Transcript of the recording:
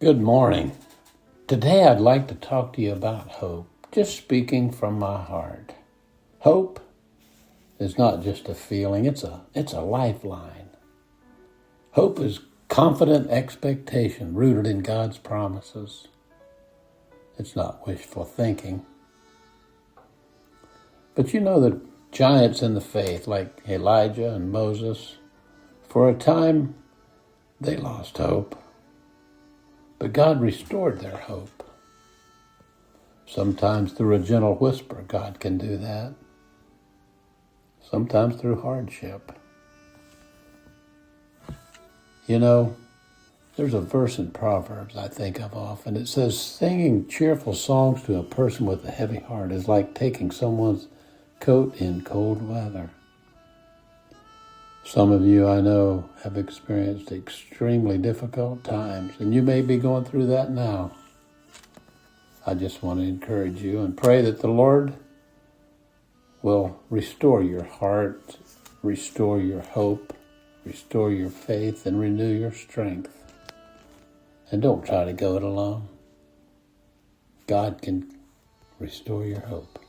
Good morning. Today I'd like to talk to you about hope, just speaking from my heart. Hope is not just a feeling, it's a lifeline. Hope is confident expectation rooted in God's promises. It's not wishful thinking. But you know that giants in the faith like Elijah and Moses, for a time they lost hope. But God restored their hope. Sometimes through a gentle whisper, God can do that. Sometimes through hardship. You know, there's a verse in Proverbs I think of often. It says, singing cheerful songs to a person with a heavy heart is like taking someone's coat in cold weather. Some of you I know have experienced extremely difficult times, and you may be going through that now. I just want to encourage you and pray that the Lord will restore your heart, restore your hope, restore your faith, and renew your strength. And don't try to go it alone. God can restore your hope.